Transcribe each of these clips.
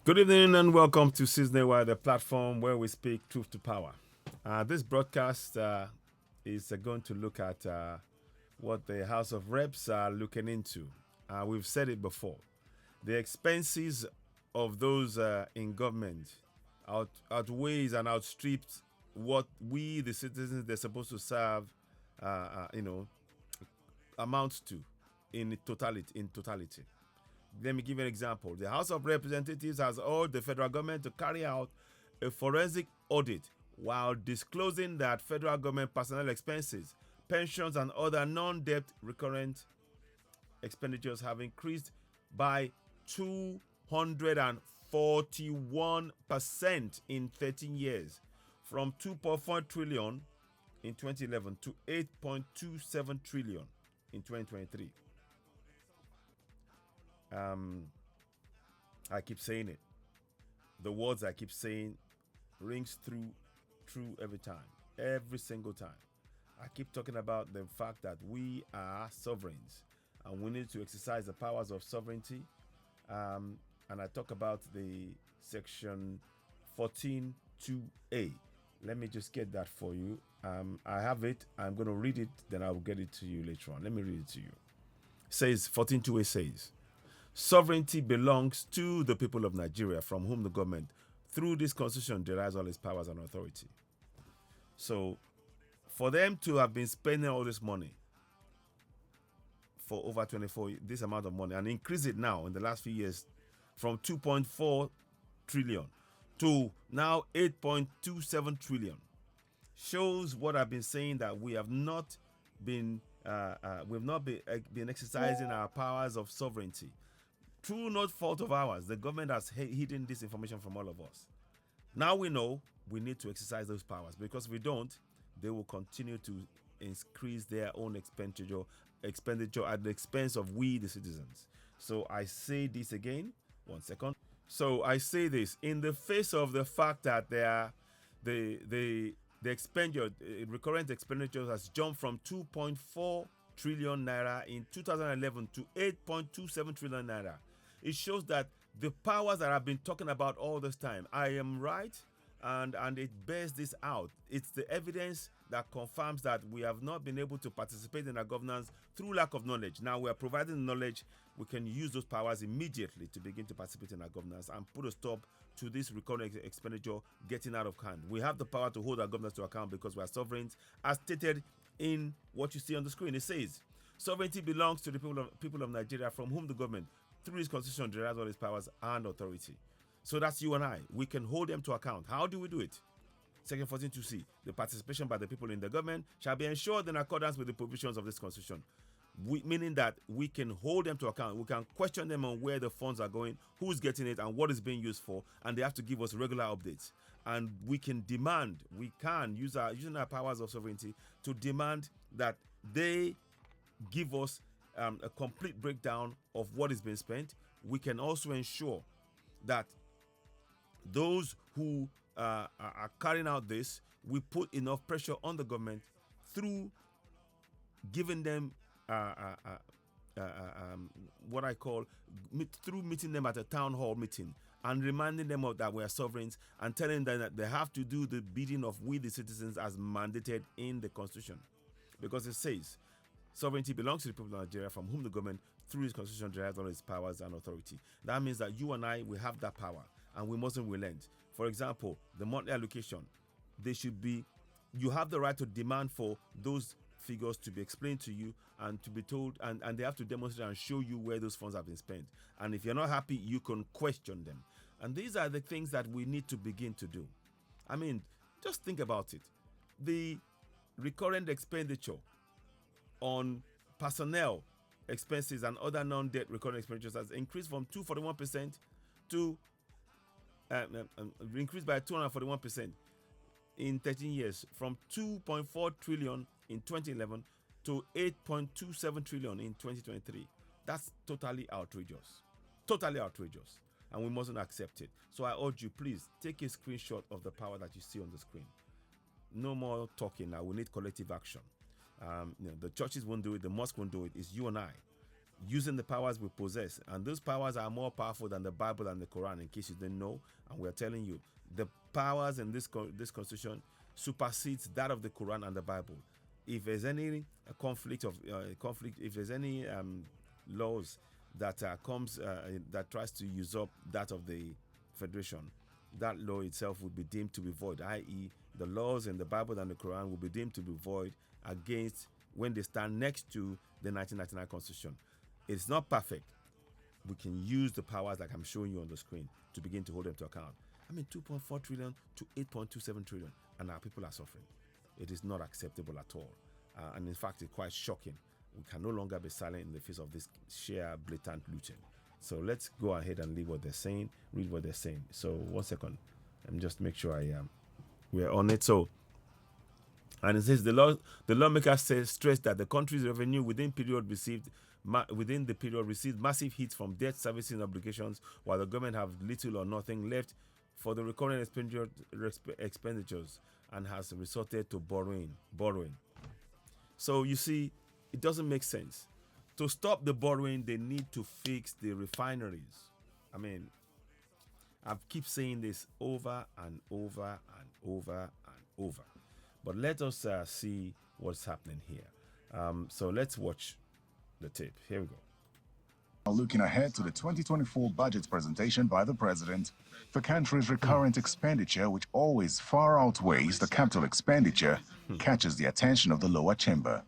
Good evening and welcome to Cisney, the platform where we speak truth to power. This broadcast is going to look at what the House of Reps are looking into. We've said it before. The expenses of those in government outweighs and outstrips what we, the citizens they're supposed to serve, amounts to in totality. Let me give you an example. The House of Representatives has urged the federal government to carry out a forensic audit while disclosing that federal government personnel expenses, pensions, and other non-debt recurrent expenditures have increased by 241% in 13 years, from 2.4 trillion in 2011 to 8.27 trillion in 2023. I keep saying it. The words I keep saying rings true every time, every single time. I keep talking about the fact that we are sovereigns and we need to exercise the powers of sovereignty. And I talk about the section 14.2a. Let me just get that for you. I have it. I'm going to read it, then I will get it to you later on. Let me read it to you. It says 14.2a says, sovereignty belongs to the people of Nigeria, from whom the government, through this constitution, derives all its powers and authority. So, for them to have been spending all this money for over 24, this amount of money, and increase it now in the last few years from 2.4 trillion to now 8.27 trillion, shows what I've been saying, that we have not been been exercising our powers of sovereignty. True, not fault of ours. The government has hidden this information from all of us. Now we know we need to exercise those powers, because if we don't, they will continue to increase their own expenditure at the expense of we, the citizens. So I say this again. 1 second. So I say this in the face of the fact that the expenditure, recurrent expenditures, has jumped from 2.4 trillion naira in 2011 to 8.27 trillion naira. It shows that the powers that I've been talking about all this time, I am right, and it bears this out. It's the evidence that confirms that we have not been able to participate in our governance through lack of knowledge. Now we are providing knowledge. We can use those powers immediately to begin to participate in our governance and put a stop to this recurrent expenditure getting out of hand. We have the power to hold our governance to account because we are sovereigns, as stated in what you see on the screen. It says, sovereignty belongs to the people of Nigeria, from whom the government, through its constitution, derives all its powers and authority. So that's you and I. We can hold them to account. How do we do it? Section 14.2c, the participation by the people in the government shall be ensured in accordance with the provisions of this constitution. Meaning that we can hold them to account. We can question them on where the funds are going, who's getting it, and what it's being used for, and they have to give us regular updates. And we can use using our powers of sovereignty to demand that they give us a complete breakdown of what is being spent. We can also ensure that those who are carrying out this, we put enough pressure on the government through giving them what I call through meeting them at a town hall meeting and reminding them of that we are sovereigns, and telling them that they have to do the bidding of we, the citizens, as mandated in the constitution, because it says sovereignty belongs to the people of Nigeria, from whom the government, through its constitution, derives all its powers and authority. That means that you and I, we have that power, and we mustn't relent. For example, the monthly allocation, you have the right to demand for those figures to be explained to you and to be told, and they have to demonstrate and show you where those funds have been spent. And if you're not happy, you can question them. And these are the things that we need to begin to do. I mean, just think about it. The recurrent expenditure on personnel expenses and other non-debt recurring expenditures has increased from 241% to increased by 241% in 13 years, from 2.4 trillion in 2011 to 8.27 trillion in 2023. That's totally outrageous. Totally outrageous. And we mustn't accept it. So I urge you, please take a screenshot of the power that you see on the screen. No more talking now. We need collective action. The churches won't do it. The mosque won't do it. It's you and I. using the powers we possess. And those powers are more powerful than the Bible and the Quran, in case you didn't know. And we're telling you, the powers in this constitution supersedes that of the Quran and the Bible. If there's any conflict, if there's any laws that comes that tries to usurp that of the Federation, that law itself would be deemed to be void, i.e., the laws in the Bible and the Quran will be deemed to be void against when they stand next to the 1999 Constitution. It's not perfect. We can use the powers like I'm showing you on the screen to begin to hold them to account. I mean, 2.4 trillion to 8.27 trillion, and our people are suffering. It is not acceptable at all. And in fact, it's quite shocking. We can no longer be silent in the face of this sheer blatant looting. So let's go ahead and read what they're saying. So 1 second. Let me just make sure we're on it. So, and it says the lawmaker stressed that the country's revenue within the period received massive hits from debt servicing obligations, while the government have little or nothing left for the recurrent expenditures and has resorted to borrowing. So you see, it doesn't make sense. To stop the borrowing, they need to fix the refineries. I mean, I keep saying this over and over and over and over. But let us see what's happening here. So let's watch the tape. Here we go. Looking ahead to the 2024 budget presentation by the president, the country's recurrent expenditure, which always far outweighs the capital expenditure, catches the attention of the lower chamber.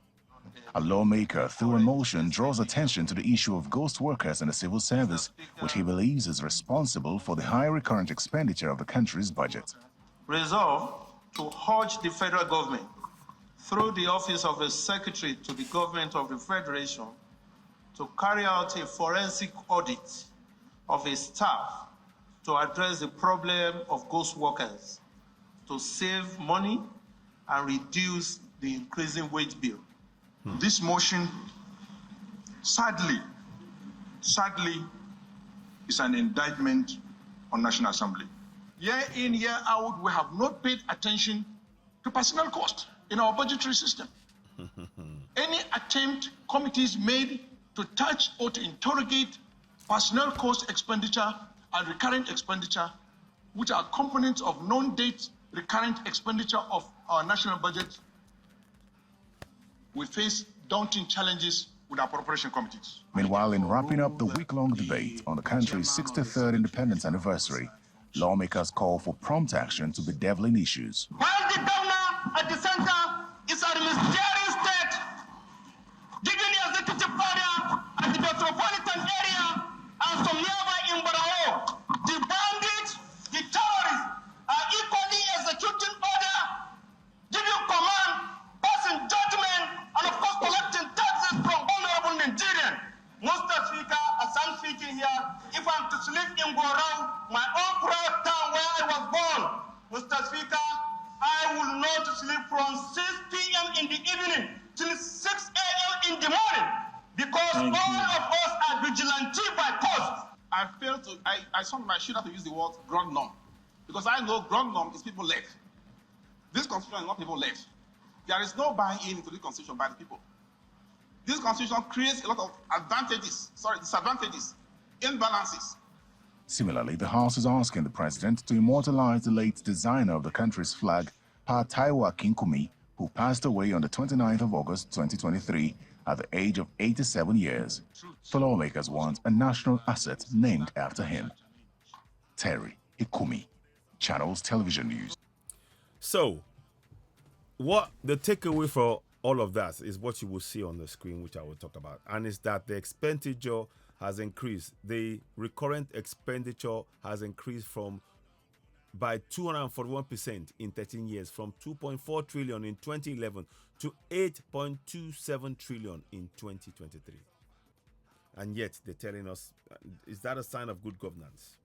A lawmaker, through a motion, draws attention to the issue of ghost workers in the civil service, which he believes is responsible for the high recurrent expenditure of the country's budget. Resolve to urge the federal government, through the office of the Secretary to the Government of the Federation, to carry out a forensic audit of its staff to address the problem of ghost workers, to save money and reduce the increasing wage bill. This motion, sadly, is an indictment on National Assembly. Year in, year out, we have not paid attention to personnel cost in our budgetary system. Any attempt committees made to touch or to interrogate personnel cost expenditure and recurrent expenditure, which are components of non-date recurrent expenditure of our national budget, we face daunting challenges with our appropriation committees. Meanwhile, in wrapping up the week-long debate on the country's 63rd independence anniversary, lawmakers call for prompt action to bedeviling issues. While the governor at the center is a mysterious state, giving the executive order at the metropolitan area and some nearby in Barao, the bandits, the terrorists are equally executing order, giving command, passing judgment, and of course collecting taxes from vulnerable Nigerians. Mr. Speaker, as I'm speaking here, if I'm to sleep in Borao, my own proud town where I was born, Mr. Speaker, I will not sleep from 6 p.m. in the evening till 6 a.m. in the morning, because all of us are vigilante by post. I should have to use the word grognum, because I know grognum is people led. This constitution is not people led. There is no buy-in to the constitution by the people. This constitution creates a lot of disadvantages, imbalances. Similarly, the House is asking the president to immortalize the late designer of the country's flag, Pa Taiwo Akinkunmi, who passed away on the 29th of August 2023 at the age of 87 years. The lawmakers want a national asset named after him. Terry Ikumi, Channels Television News. So, what the takeaway for all of that is what you will see on the screen, which I will talk about, and it's that the expenditure has increased. The recurrent expenditure has increased by 241% in 13 years, from 2.4 trillion in 2011 to 8.27 trillion in 2023. And yet they're telling us, is that a sign of good governance?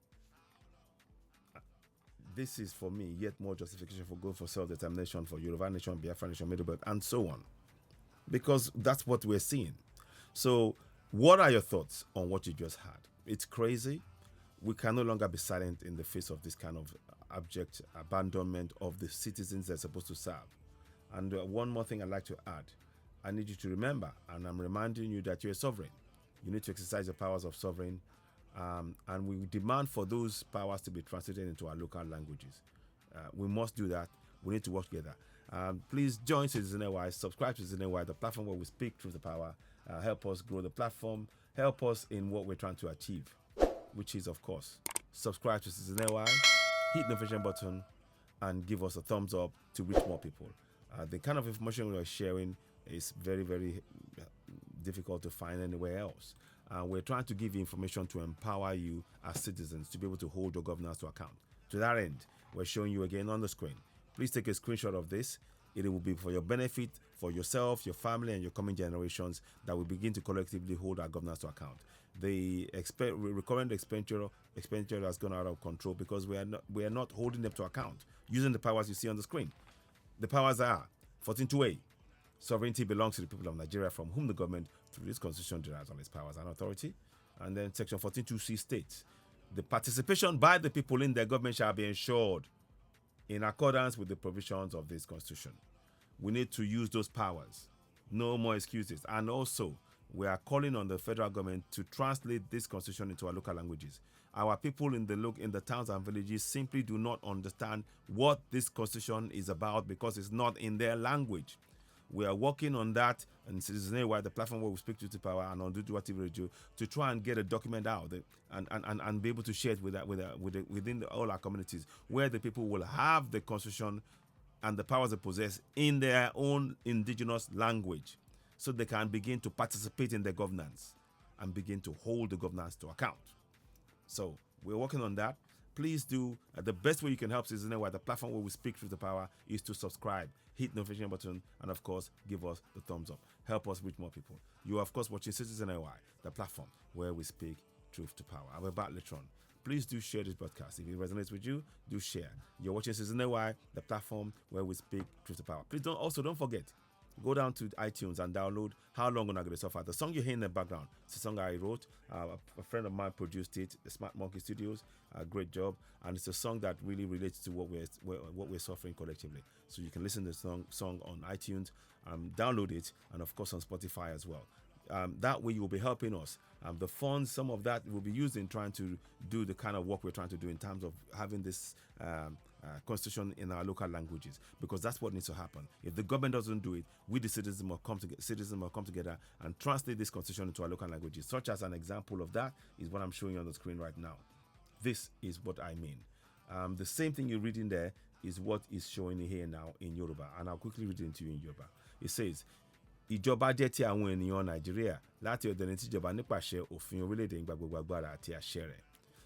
This is, for me, yet more justification for going for self-determination for Yoruba Nation, Biafra Nation, Middle Belt, and so on. Because that's what we're seeing. So what are your thoughts on what you just had? It's crazy. We can no longer be silent in the face of this kind of abject abandonment of the citizens they're supposed to serve. And one more thing I'd like to add. I need you to remember, and I'm reminding you that you're a sovereign. You need to exercise your powers of sovereign, and we demand for those powers to be translated into our local languages. We must do that. We need to work together. Please join Citizen NY, subscribe to Citizen NY, the platform where we speak truth to power. Help us grow the platform. Help us in what we're trying to achieve, which is, of course, subscribe to Citizen NY, hit the notification button, and give us a thumbs up to reach more people. The kind of information we are sharing is very, very difficult to find anywhere else. We're trying to give you information to empower you as citizens to be able to hold your governance to account. To that end, we're showing you again on the screen. Please take a screenshot of this. It will be for your benefit, for yourself, your family, and your coming generations, that we begin to collectively hold our governance to account. The recurrent expenditure has gone out of control because we are not holding them to account using the powers you see on the screen. The powers are 14.2a. Sovereignty belongs to the people of Nigeria, from whom the government, through this constitution, derives all its powers and authority. And then section 14.2c states, the participation by the people in their government shall be ensured in accordance with the provisions of this constitution. We need to use those powers. No more excuses. And also, we are calling on the federal government to translate this constitution into our local languages. Our people in the towns and villages simply do not understand what this constitution is about because it's not in their language. We are working on that, and Citizen AY, the platform where we speak to power, and on Dudua TV Radio, to try and get a document out and be able to share it within all our communities, where the people will have the constitution and the powers they possess in their own indigenous language, so they can begin to participate in the governance and begin to hold the governance to account. So we're working on that. Please do. The best way you can help Citizen AY, the platform where we speak through the power, is to subscribe, hit the notification button, and of course, give us the thumbs up. Help us reach more people. You are, of course, watching Citizen AY, the platform where we speak truth to power. I'll be back later on. Please do share this broadcast. If it resonates with you, do share. You're watching Citizen AY, the platform where we speak truth to power. Please don't forget, go down to iTunes and download How Long Gonna Get Suffer. The song you hear in the background, it's a song I wrote. A friend of mine produced it, the Smart Monkey Studios. Great job. And it's a song that really relates to what we're suffering collectively. So you can listen to the song on iTunes, download it, and of course on Spotify as well. That way you will be helping us. The funds, some of that will be used in trying to do the kind of work we're trying to do in terms of having this constitution in our local languages, because that's what needs to happen. If the government doesn't do it, we the citizens will come together and translate this constitution into our local languages. Such as an example of that is what I'm showing you on the screen right now. This is what I mean. The same thing you're reading there is what is showing here now in Yoruba, and I'll quickly read it to you in Yoruba. It says, ìjọba jẹ́ ti àwọn ènìyàn Nàìjíríà láti ọ̀dọ̀ ẹni tíjọba nípasẹ̀ òfin orílẹ̀-èdè ìgbà gbogbo agbára àti àṣẹ rẹ̀.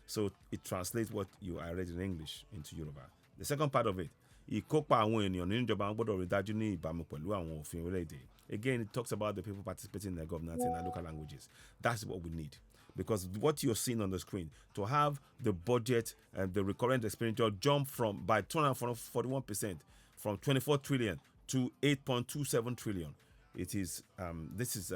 So it translates what you are read in English into Yoruba. The second part of it, ìkópa àwọn ènìyàn nínú ìjọba wọn gbọ́dọ̀ rí dájú ní ìbámu pẹ̀lú àwọn òfin orílẹ̀-èdè. Again, it talks about the people participating in their governance in their local languages. That's what we need. Because what you're seeing on the screen, to have the budget and the recurrent expenditure jump by 241% from 24 trillion to 8.27 trillion, this is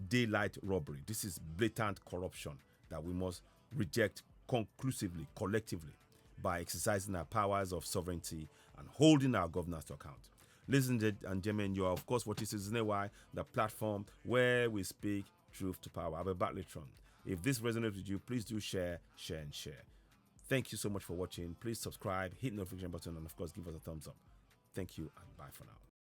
daylight robbery. This is blatant corruption that we must reject conclusively, collectively, by exercising our powers of sovereignty and holding our governance to account. Ladies and gentlemen, you are, of course, watching Citizen AY, the platform where we speak truth to power. I'll be back later on. If this resonates with you, please do share. Thank you so much for watching. Please subscribe, hit the notification button, and of course, give us a thumbs up. Thank you, and bye for now.